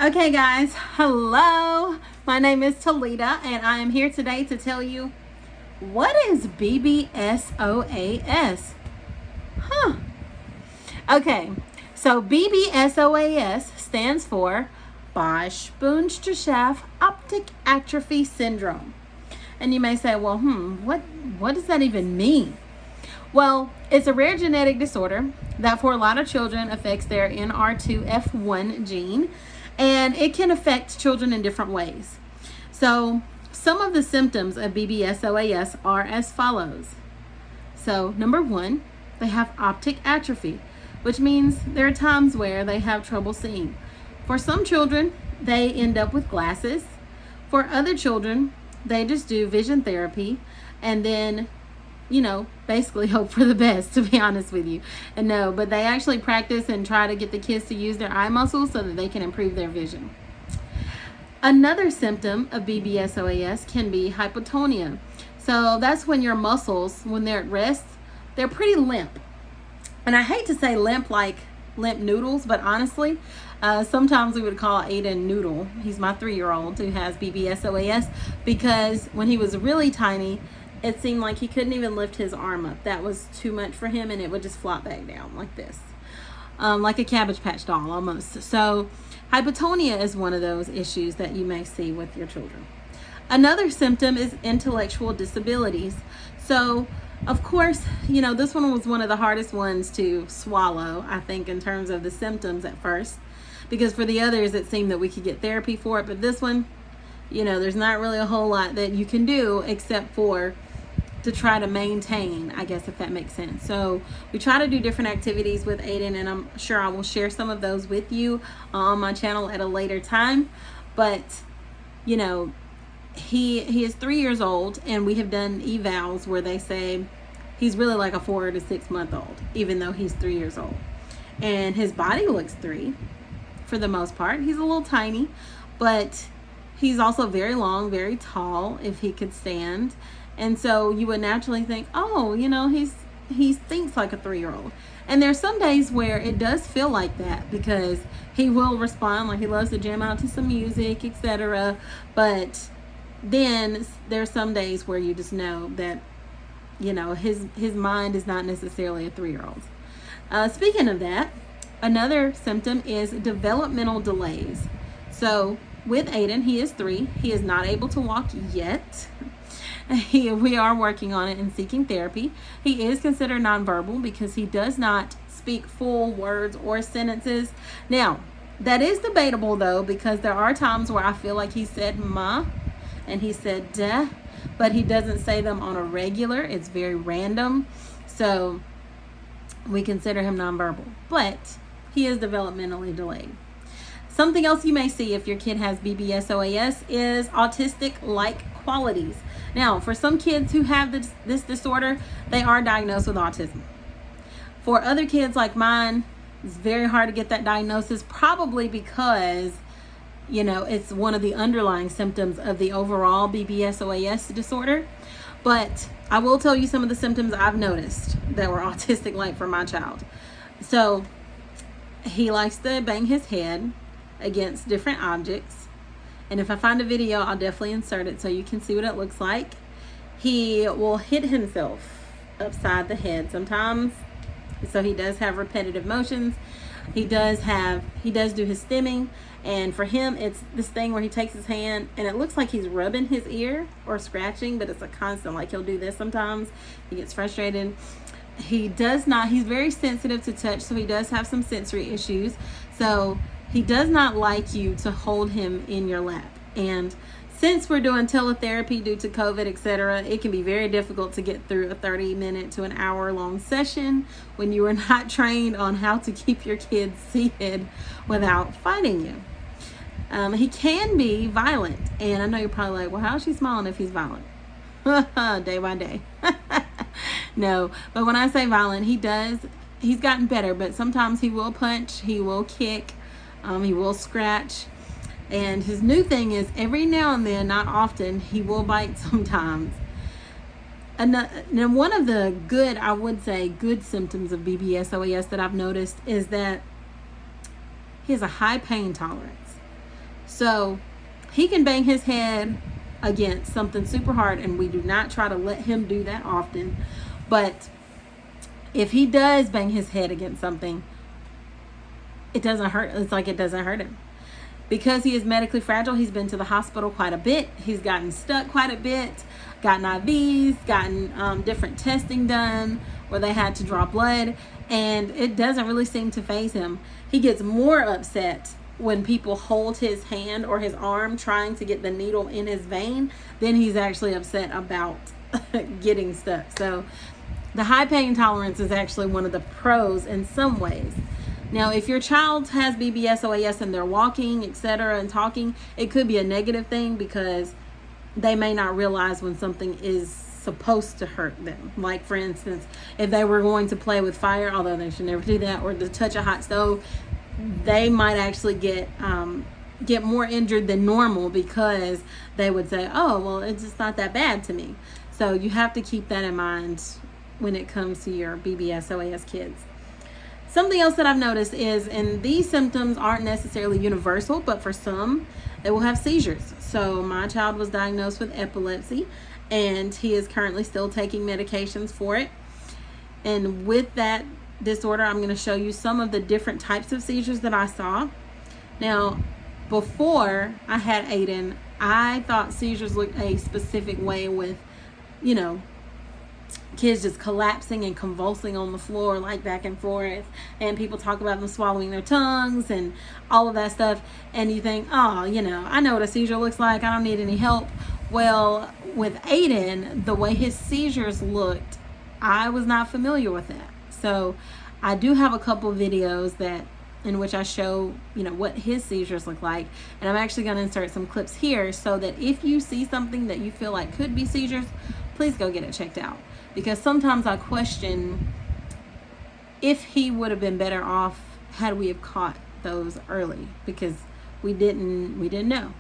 Okay guys, hello. My name is Talita and I am here today to tell you what is Bbsoas. Okay, so Bbsoas stands for Bashbundschaft Optic Atrophy Syndrome. And you may say, well, what does that even mean? Well, it's a rare genetic disorder that for a lot of children affects their NR2F1 gene, and it can affect children in different ways. So some of the symptoms of Bbsoas are as follows. So number one, they have optic atrophy, which means there are times where they have trouble seeing. For some children, they end up with glasses. For other children, they just do vision therapy and then basically hope for the best, to be honest with you. And no, but they actually practice and try to get the kids to use their eye muscles so that they can improve their vision. Another symptom of Bbsoas can be hypotonia. So that's when your muscles, when they're at rest, they're pretty limp. And I hate to say limp like limp noodles, but honestly, sometimes we would call Aiden Noodle. He's my 3-year-old who has Bbsoas, because when he was really tiny, it seemed like he couldn't even lift his arm up. That was too much for him, and it would just flop back down like this, like a Cabbage Patch doll almost. So hypotonia is one of those issues that you may see with your children. Another symptom is intellectual disabilities. So of course, this one was one of the hardest ones to swallow, I think, in terms of the symptoms at first, because for the others it seemed that we could get therapy for it, but this one, there's not really a whole lot that you can do except for to try to maintain, I guess, if that makes sense. So we try to do different activities with Aiden, and I'm sure I will share some of those with you on my channel at a later time. But he is 3 years old, and we have done evals where they say he's really like a 4 to 6 month old, even though he's 3 years old. And his body looks 3 for the most part. He's a little tiny, but he's also very long, very tall if he could stand. And so you would naturally think, oh, he thinks like a 3-year-old. And there's some days where it does feel like that, because he will respond, like he loves to jam out to some music, etc. But then there's some days where you just know that, his mind is not necessarily a 3-year-old. Speaking of that, another symptom is developmental delays. So with Aiden, he is 3. He is not able to walk yet. We are working on it and seeking therapy. He is considered nonverbal because he does not speak full words or sentences. Now, that is debatable though, because there are times where I feel like he said ma and he said da, but he doesn't say them on a regular. It's very random. So we consider him nonverbal, but he is developmentally delayed. Something else you may see if your kid has Bbsoas is autistic-like qualities. Now, for some kids who have this disorder, they are diagnosed with autism. For other kids like mine, it's very hard to get that diagnosis, probably because, it's one of the underlying symptoms of the overall Bbsoas disorder. But I will tell you some of the symptoms I've noticed that were autistic-like for my child. So he likes to bang his head against different objects, and if I find a video, I'll definitely insert it so you can see what it looks like. He will hit himself upside the head sometimes, so he does have repetitive motions. He does do his stimming, and for him it's this thing where he takes his hand and it looks like he's rubbing his ear or scratching, but it's a constant, like he'll do this sometimes. He gets frustrated. He's very sensitive to touch, so he does have some sensory issues. So he does not like you to hold him in your lap. And since we're doing teletherapy due to COVID, etc., it can be very difficult to get through a 30-minute to an hour-long session when you are not trained on how to keep your kids seated without fighting you. He can be violent. And I know you're probably like, well, how is she smiling if he's violent? Day by day. No, but when I say violent, he's gotten better, but sometimes he will punch, he will kick, he will scratch. And his new thing is every now and then, not often, he will bite sometimes. And one of the good symptoms of Bbsoas that I've noticed is that he has a high pain tolerance. So he can bang his head against something super hard, and we do not try to let him do that often. But if he does bang his head against something, it doesn't hurt. It's like it doesn't hurt him. Because he is medically fragile, he's been to the hospital quite a bit. He's gotten stuck quite a bit, gotten IVs, gotten different testing done where they had to draw blood, and it doesn't really seem to faze him. He gets more upset when people hold his hand or his arm trying to get the needle in his vein than he's actually upset about getting stuck. So the high pain tolerance is actually one of the pros in some ways. Now, if your child has BBSOAS and they're walking, etc., and talking, it could be a negative thing because they may not realize when something is supposed to hurt them. Like, for instance, if they were going to play with fire, although they should never do that, or to touch a hot stove, they might actually get more injured than normal because they would say, oh, well, it's just not that bad to me. So you have to keep that in mind when it comes to your BBSOAS kids. Something else that I've noticed is, and these symptoms aren't necessarily universal, but for some, they will have seizures. So my child was diagnosed with epilepsy, and he is currently still taking medications for it. And with that disorder, I'm going to show you some of the different types of seizures that I saw. Now, before I had Aiden, I thought seizures looked a specific way with, kids just collapsing and convulsing on the floor, like back and forth, and people talk about them swallowing their tongues and all of that stuff, and you think, oh, I know what a seizure looks like, I don't need any help. Well, with Aiden, the way his seizures looked, I was not familiar with that. So I do have a couple videos in which I show what his seizures look like, and I'm actually going to insert some clips here so that if you see something that you feel like could be seizures, please go get it checked out. Because sometimes I question if he would have been better off had we have caught those early, because we didn't know.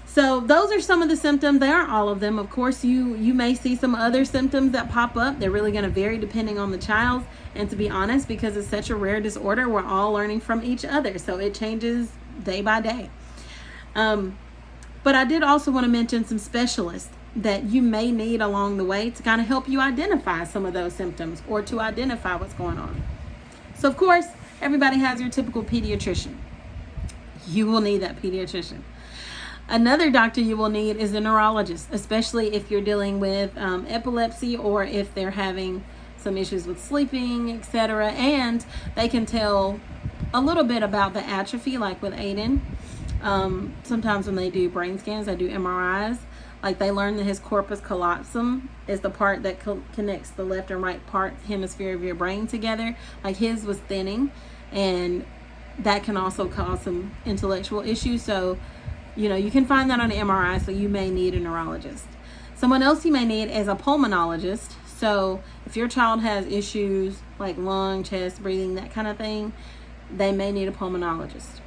So those are some of the symptoms. They aren't all of them. Of course, you may see some other symptoms that pop up. They're really going to vary depending on the child. And to be honest, because it's such a rare disorder, we're all learning from each other. So it changes day by day. But I did also want to mention some specialists that you may need along the way to kind of help you identify some of those symptoms or to identify what's going on. So of course, everybody has your typical pediatrician. You will need that pediatrician. Another doctor you will need is a neurologist, especially if you're dealing with epilepsy or if they're having some issues with sleeping, etc. And they can tell a little bit about the atrophy, like with Aiden. Sometimes when they do brain scans, they do MRIs. Like, they learn that his corpus callosum is the part that connects the left and right hemisphere of your brain together. Like, his was thinning, and that can also cause some intellectual issues. So, you can find that on an MRI, so you may need a neurologist. Someone else you may need is a pulmonologist. So if your child has issues like lung, chest, breathing, that kind of thing, they may need a pulmonologist.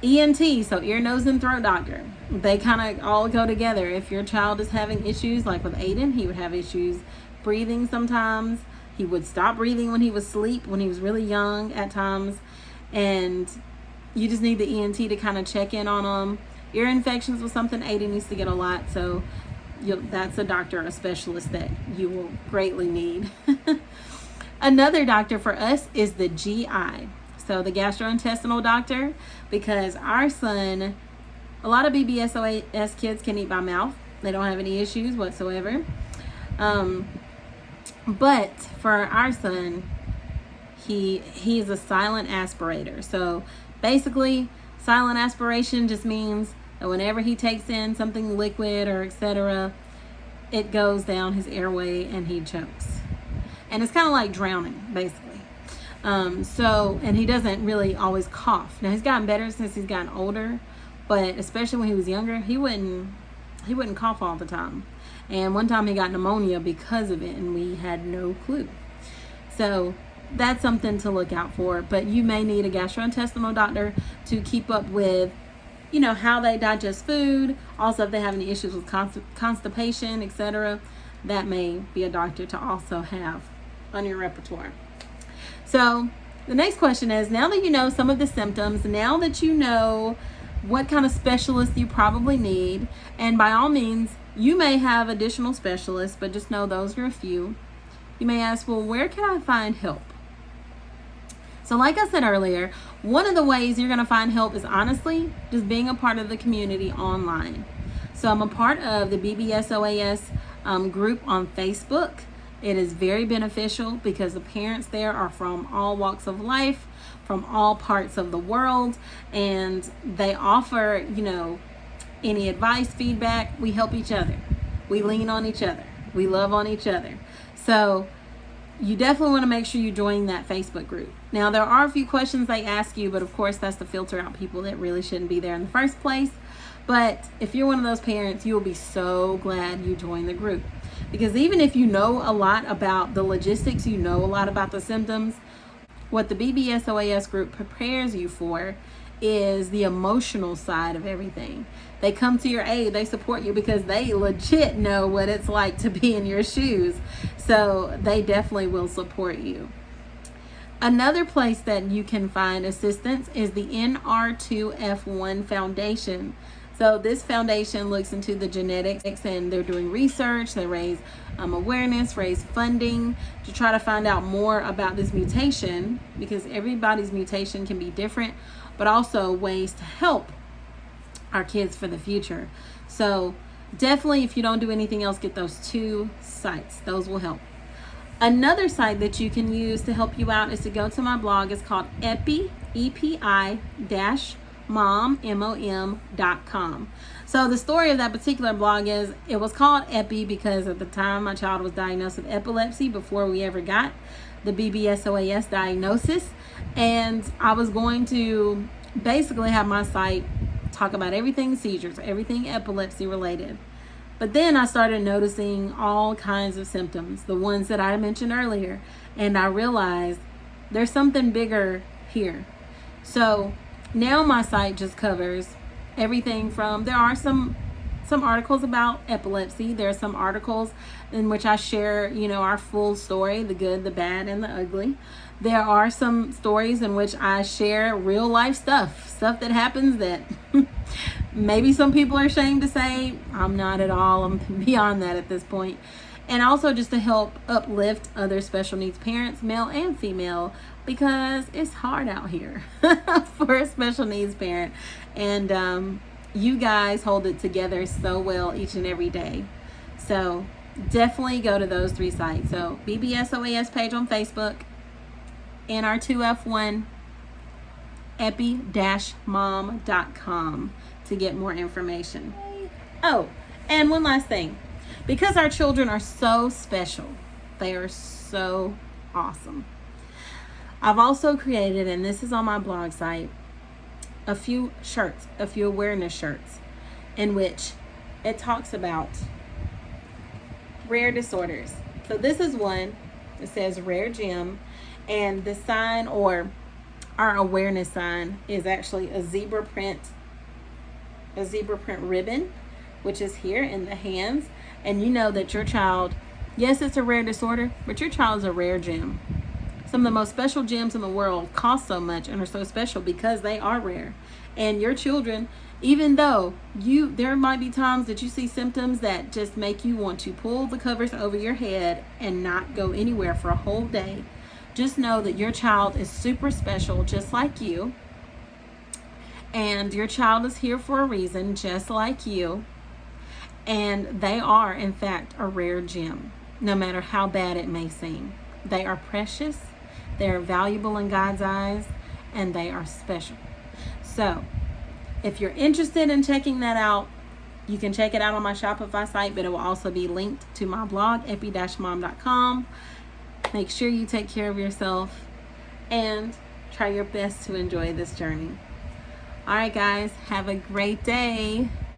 ENT, so ear, nose, and throat doctor. They kind of all go together. If your child is having issues, like with Aiden, he would have issues breathing sometimes. He would stop breathing when he was asleep, when he was really young at times. And you just need the ENT to kind of check in on them. Ear infections was something Aiden needs to get a lot, so that's a doctor, a specialist that you will greatly need. Another doctor for us is the GI. So the gastrointestinal doctor, because our son, a lot of BBSOAS kids can eat by mouth. They don't have any issues whatsoever. But for our son, he is a silent aspirator. So basically, silent aspiration just means that whenever he takes in something liquid or etc., it goes down his airway and he chokes. And it's kind of like drowning, basically. And he doesn't really always cough. Now, he's gotten better since he's gotten older, but especially when he was younger, he wouldn't cough all the time. And one time he got pneumonia because of it, and we had no clue. So that's something to look out for. But you may need a gastrointestinal doctor to keep up with, how they digest food. Also, if they have any issues with constipation, etc., that may be a doctor to also have on your repertoire. So the next question is, now that you know some of the symptoms, now that you know what kind of specialist you probably need. And by all means, you may have additional specialists, but just know those are a few. You may ask, well, where can I find help? So like I said earlier, one of the ways you're going to find help is honestly just being a part of the community online. So I'm a part of the Bbsoas group on Facebook. It is very beneficial because the parents there are from all walks of life, from all parts of the world, and they offer, any advice, feedback. We help each other. We lean on each other. We love on each other. So you definitely want to make sure you join that Facebook group. Now, there are a few questions they ask you, but of course that's to filter out people that really shouldn't be there in the first place. But if you're one of those parents, you'll be so glad you joined the group. Because even if you know a lot about the logistics, you know a lot about the symptoms, what the Bbsoas group prepares you for is the emotional side of everything. They come to your aid, they support you because they legit know what it's like to be in your shoes. So they definitely will support you. Another place that you can find assistance is the NR2F1 Foundation. So this foundation looks into the genetics, and they're doing research. They raise awareness, raise funding to try to find out more about this mutation, because everybody's mutation can be different, but also ways to help our kids for the future. So definitely, if you don't do anything else, get those two sites. Those will help. Another site that you can use to help you out is to go to my blog. It's called Epi-mom.com. So the story of that particular blog is, it was called Epi because at the time my child was diagnosed with epilepsy before we ever got the Bbsoas diagnosis. And I was going to basically have my site talk about everything seizures, everything epilepsy related. But then I started noticing all kinds of symptoms, the ones that I mentioned earlier, and I realized there's something bigger here. So now my site just covers everything from, there are some articles about epilepsy. There are some articles in which I share, our full story, the good, the bad, and the ugly. There are some stories in which I share real life stuff that happens that maybe some people are ashamed to say. I'm not at all. I'm beyond that at this point. And also just to help uplift other special needs parents, male and female, because it's hard out here for a special needs parent. And you guys hold it together so well each and every day. So definitely go to those three sites. So Bbsoas page on Facebook, NR2F1, Epi-mom.com to get more information. Oh, and one last thing. Because our children are so special, they are so awesome, I've also created, and this is on my blog site, a few shirts, a few awareness shirts, in which it talks about rare disorders. So this is one that says Rare Gem, and the sign, or our awareness sign, is actually a zebra print ribbon, which is here in the hands. And you know that your child, yes, it's a rare disorder, but your child is a rare gem. Some of the most special gems in the world cost so much and are so special because they are rare. And your children, even though there might be times that you see symptoms that just make you want to pull the covers over your head and not go anywhere for a whole day, just know that your child is super special, just like you. And your child is here for a reason, just like you. And they are, in fact, a rare gem, no matter how bad it may seem. They are precious, they are valuable in God's eyes, and they are special. So, if you're interested in checking that out, you can check it out on my Shopify site, but it will also be linked to my blog, epi-mom.com. Make sure you take care of yourself and try your best to enjoy this journey. All right, guys, have a great day.